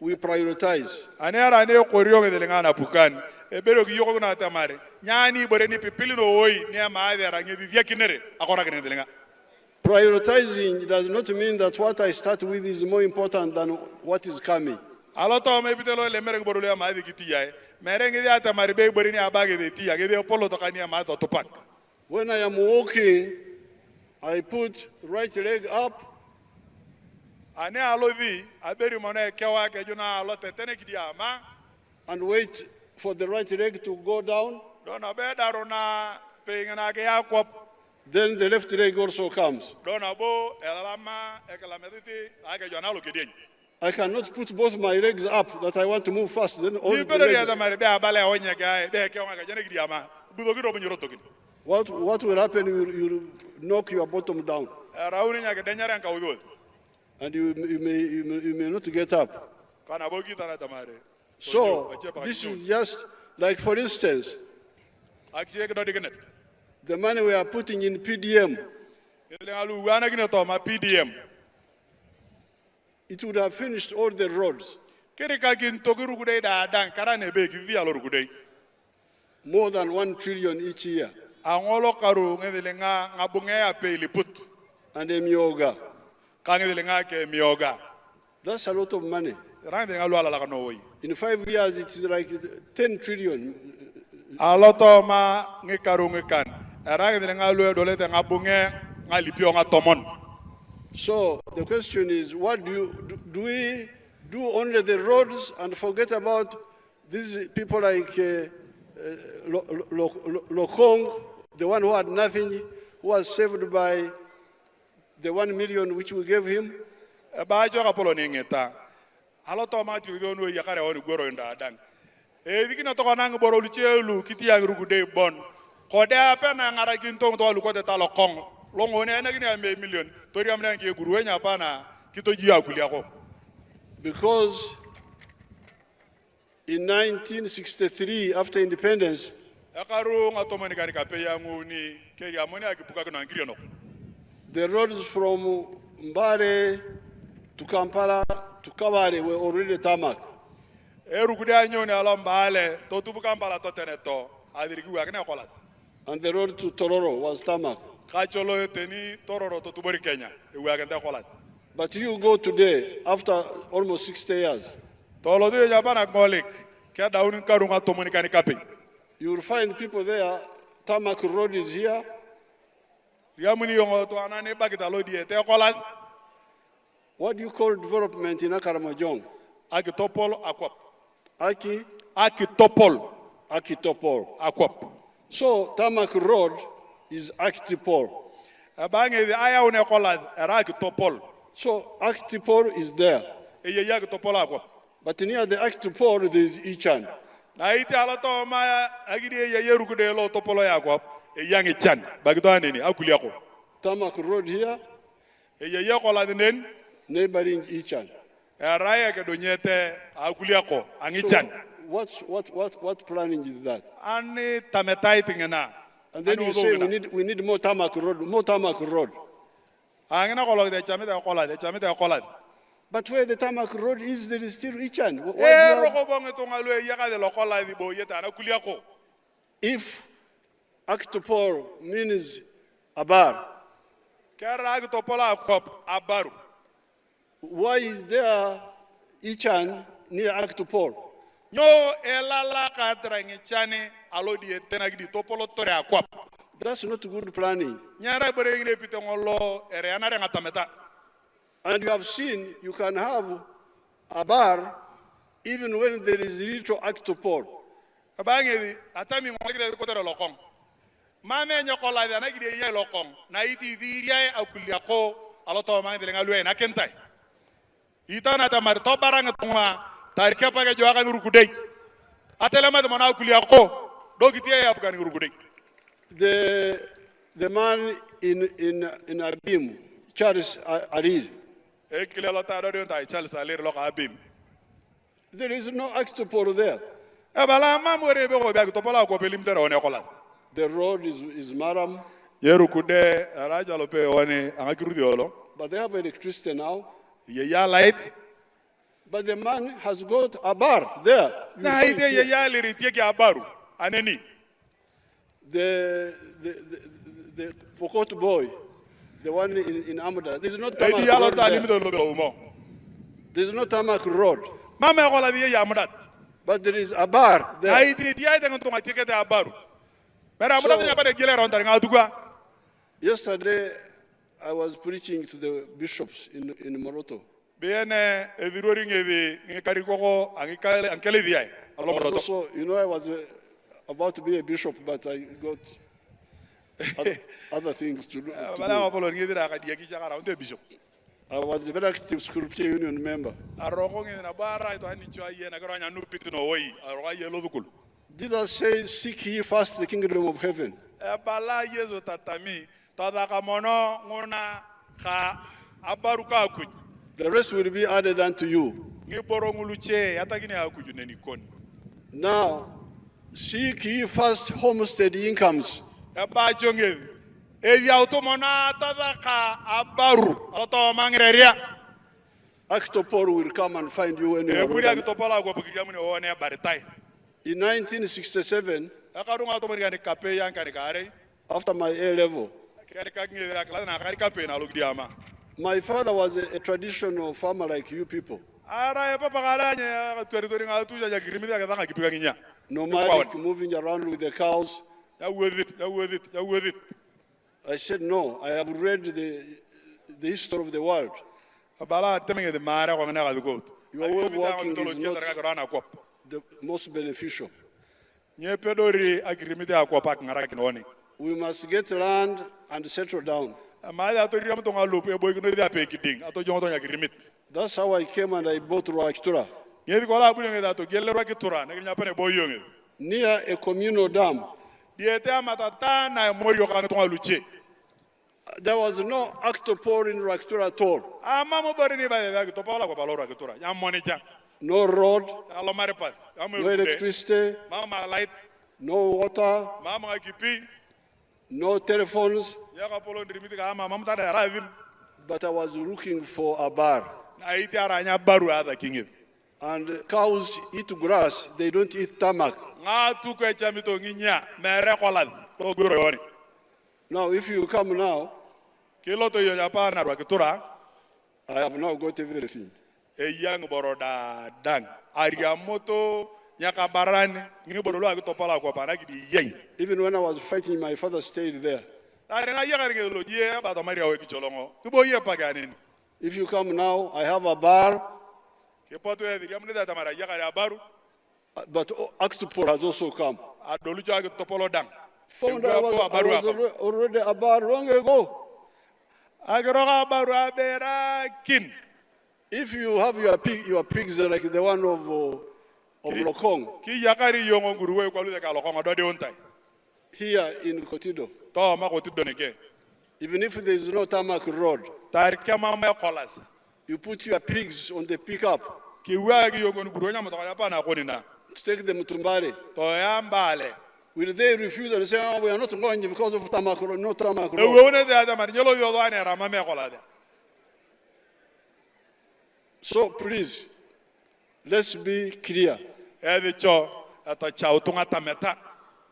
we prioritize. Prioritizing does not mean that what I start with is more important than what is coming. When I am walking, I put right leg up. And wait for the right leg to go down. Then the left leg also comes. I cannot put both my legs up that I want to move fast. Then all the legs. What will happen? You will knock your bottom down. And you may not get up. So this is just like, for instance, the money we are putting in PDM. It would have finished all the roads. More than 1 trillion each year. And Myoga. That's a lot of money. In 5 years, it's like 10 trillion. So the question is, what do we do only the roads and forget about these people like Lokong, the one who had nothing, who was saved by the 1 million which we gave him? Ba jo ka polo ni ngeta. Alo to ma ti do no ya kare woni goro nda dan. Dikina to kana ngoro lu chelu kiti yang rugude bon. Ko da pe na ngara kin to lu ko te talo kong. Longo ne na gina me million. Tori amna ke guru wenya pa na kito ji akulia ko. Because in 1963, after independence, the roads from Mbare to Kampala to Kabare were already tarmac. And the road to Tororo was tarmac. But you go today, after almost 60 years, you will find people there, tarmac road is here. What do you call development in Karamojong? Akitopol akwap. Akitopol. Akwap. So tarmac road is Akitopol. So Akitopol is there. But near the Akitopol there is Ichan. Tarmac road here, neighboring Ichan. So what planning is that? And then you say we need more tarmac road. But where the tarmac road is, there is still Ichan. If Akitopol means Abar, why is there Ichan near Akitopol? That's not good planning. And you have seen you can have a bar even when there is little Akitopol. The man in Abim, Charles Arid, there is no Akitopol there. The road is Maram, but they have electricity now. But the man has got a bar there. The Pokot boy, the one in Amuda, there's no tarmac road there. There's no tarmac road. But there is a bar there. Yesterday, I was preaching to the bishops in Moroto. Also, you know, I was about to be a bishop, but I got other things to do. I was a very active scripture union member. Jesus says, seek ye first the kingdom of heaven. The rest will be added unto you. Now, seek ye first homestead incomes. Akitopol will come and find you anywhere. In 1967, after my A level, my father was a traditional farmer like you people. Nomadic, moving around with the cows. I said, no, I have read the history of the world. Bala temenge de mara ko ngana ga goat. Your way of working is not the most beneficial. Nye pedori agreement akwa pak ngara kinoni. We must get land and settle down. Ma ya to riam to ngalup e boy kino dia pe kiding ato jongo to agreement. That's how I came and I bought Rwaktura. Nye ko la bunye da to gelle Rwakitura ne nya pane boy yonge. Near a communal dam. Diete amatata na moyo kan to ngaluche. There was no octopore in Rwaktura at all. Ama mo bari ni ba da to pala ko palo Rwakitura. Ya monija. No road, Alo marepa. no electricity, Mama light. no water, Mama kipi. no telephones. Ya ka polo ndrimiti ka mama mta da ravin. But I was looking for a bar. Na iti aranya baru ada kingi. And cows eat grass, they don't eat tarmac. Nga tu ko chamito nginya mere kolad. Ko guro yoni. Now, if you come now, Kilo to yo japa na Rwakitura. I have now got everything. E yang boroda dang. Aria moto nyaka barani ngi borolo ag to pala ko pana gidi yey. Even when I was fighting, my father stayed there. Ari na yaga ngi lo je ba to maria o ki cholongo. Ku bo ye pagani. If you come now, I have a bar, Ke poto e diga mne da mara yaga ya baru. but octopore has also come. Adolu jo ag to polo dang. Found I was already a bar long ago. Agroga baru abera kin. If you have your pigs like the one of Lokong Ki yakari yongo nguruwe ko lu de ka lokongo do de ontai. here in Kotido, To ma ko tuddo ne ke. even if there is no tarmac road, Tar kema me kolas. you put your pigs on the pickup Ki wagi yongo nguruwe nya mo to ya pa na ko ni na. to take them to Mbale. To ya mbale. Will they refuse and say, oh, we are not going because of tarmac road, no tarmac E road? wone de ada mar nyelo yo do ane rama me kolade. So please, let's be clear. E de cho ata chau tunga tameta.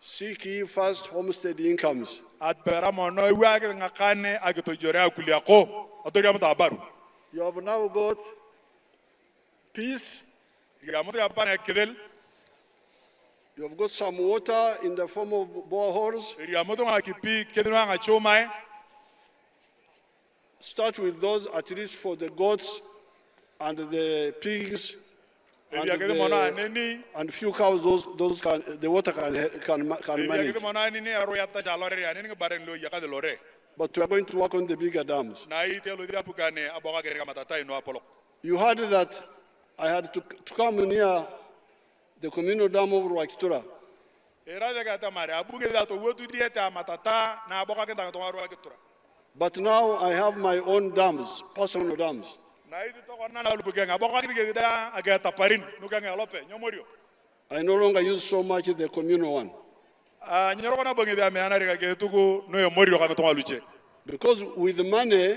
Seek ye first homestead incomes. At pera mo no wagi ngakane ag to jore akulia ko. Otori am ta baru. You have now got peace. Diga mo ya pa ne kedel. You have got some water in the form of boreholes. Diga mo to ngakipi kedel nga choma. Start with those at least for the goats and the pigs and, Diga mo na neni. and few cows. Those can the water can Diga manage. mo na nini aro ya ta jalore ya neni baren lo ya ka de lore. But we are going to work on the bigger dams. Na ite lo dia pukane aboga gere matata ino apolo. You heard that I had to come near the communal dam of Rwaktura. Era de gata mare abuge da to wotu dieta matata na aboga ke ta to aro akitura. But now I have my own dams, personal dams. Na ite to konna na lubuge aboga ke da agata parin nukanga lope nyomorio. I no longer use so much the communal one. Nyoro kona bonge da me anari ke tuku no yo morio ka to aluche. Because with the money,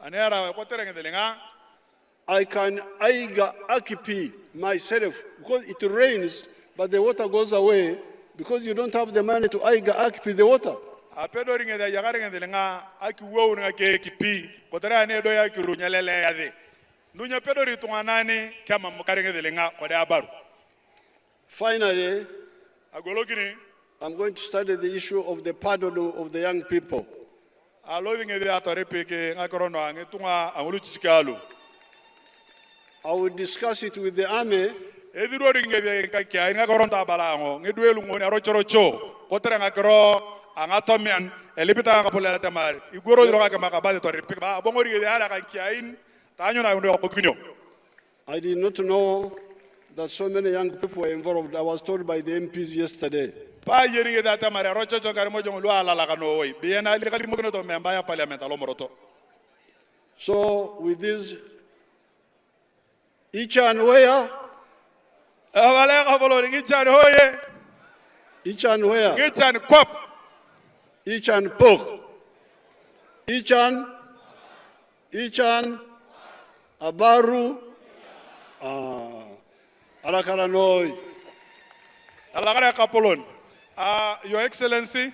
Anera ko terenge de lenga. I can occupy myself because it rains, but the water goes away because you don't have the money to occupy the water. A pedori nge da yagare nge de lenga aki wo nga ke kipi ko tera ne do ya ki runyelele ya de. Nunya pedori tunganani kama mukare nge de lenga ko da baru. Finally, Agologini I'm going to study the issue of the pardon of the young people. alo nge de atore peke ngakorono ange tunga angulu chisikalo. I will discuss it with the army Ediro nge de ka kya ngakoronta balango nge duelu ngoni aro chorocho ko tera ngakoro angatomian elipita ngapola tamar igoro diro ka makabade to repe ba bongori nge de ara ka kya in tanyo na ndo ko kinyo. I did not know that so many young people were involved. I was told by the MPs yesterday. Pa yeni nge data mare aro chocho Karamojong lo ala la kano oi biena ile kali mo to memba ya parliament alo moroto. So with this, each and where, Avale ka bolo ngi chan hoye each and where, ngi chan kwap each and poke, each and abaru, alakaranoi. alagara kapolon. Your Excellency,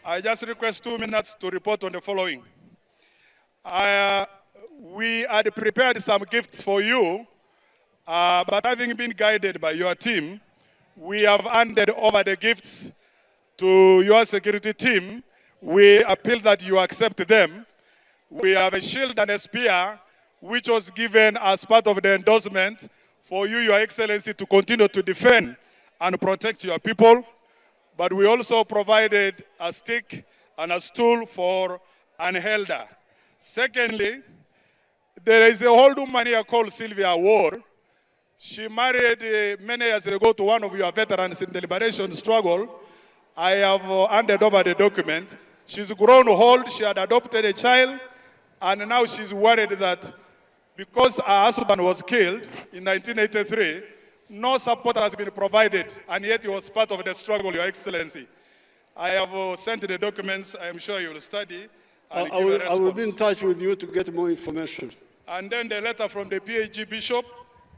I just request 2 minutes to report on the following. We had prepared some gifts for you, but having been guided by your team, we have handed over the gifts to your security team. We appeal that you accept them. we have a shield and a spear, which was given as part of the endorsement for you, Your Excellency, to continue to defend and protect your people. But we also provided a stick and a stool for an elder. Secondly, there is a old woman here called Sylvia Ward. She married many years ago to one of your veterans in the liberation struggle. I have handed over the document. She's grown old, she had adopted a child, and now she's worried that because her husband was killed in 1983, no support has been provided, and yet he was part of the struggle, Your Excellency. I have sent the documents. I am sure you will study. And I will be in touch with you to get more information. And then the letter from the PhD bishop.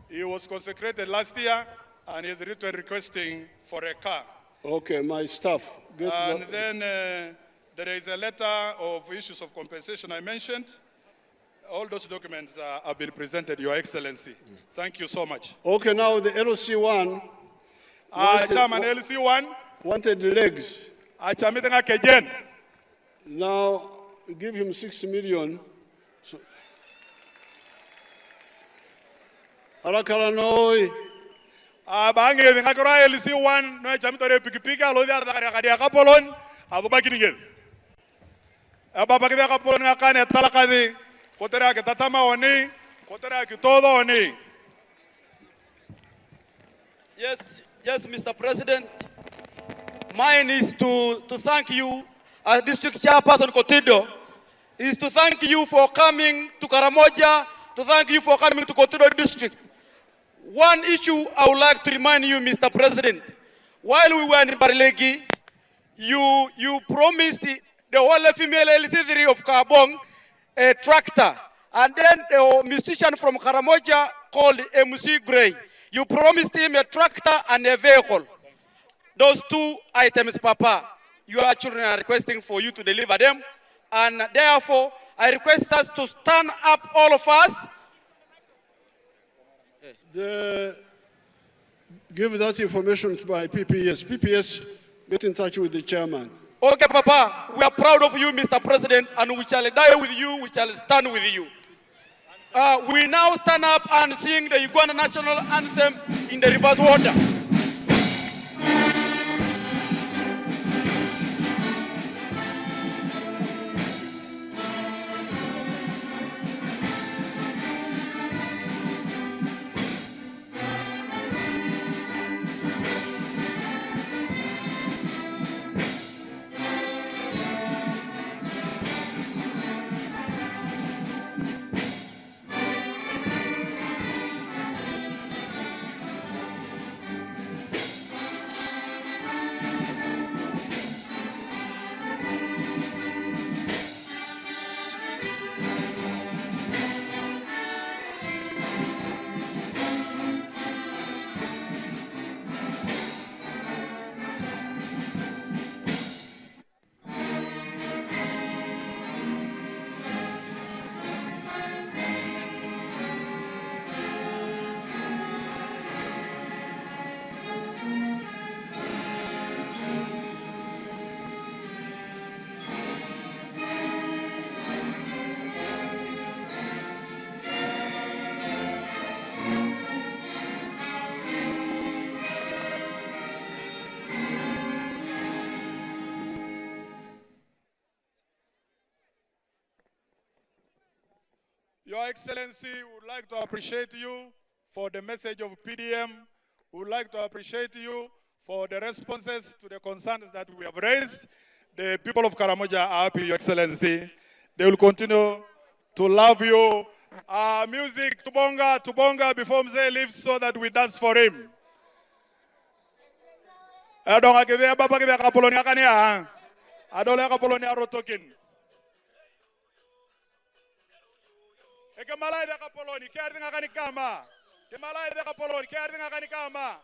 He was consecrated last year, and he has written requesting for a car. Okay, my staff. And then there is a letter of issues of compensation I mentioned. All those documents have been presented, Your Excellency. Thank you so much. Okay, now the LC1 Chairman, LC1 wanted legs. Now give him 6 million. So, Arakaranoi. Bangi ngakora LC1 no chamitore pikipiki alodi arakadia kapolon agubakinige. Ababakida kapolon ngakane talakadi kotera ke tatama oni kotera ke todo oni. Yes, Mr. President. Mine is to thank you, as District Chairperson Kotido, is to thank you for coming to Karamoja, to thank you for coming to Kotido District. One issue I would like to remind you, Mr. President. While we were in Barilegi, you promised the whole female LC3 of Kabong a tractor. And then the musician from Karamoja called MC Gray. You promised him a tractor and a vehicle. Those two items, Papa, your children are requesting for you to deliver them. And therefore, I request us to stand up, all of us. Give that information to my PPS. PPS, get in touch with the chairman. Okay, Papa, we are proud of you, Mr. President, and we shall die with you, we shall stand with you. We now stand up and sing the Ugandan national anthem in the reverse order. Your Excellency, we would like to appreciate you for the message of PDM. We would like to appreciate you for the responses to the concerns that we have raised. The people of Karamoja are happy, Your Excellency. They will continue to love you. Music, Tubonga, before Mzee leaves so that we dance for him. Adonga kivya baba kivya kapolonia kania. Adole kapolonia rotokin. Kemalai de kapoloni, kaya dinga kani kama. Kemalai de kapoloni, kaya dinga kani kama.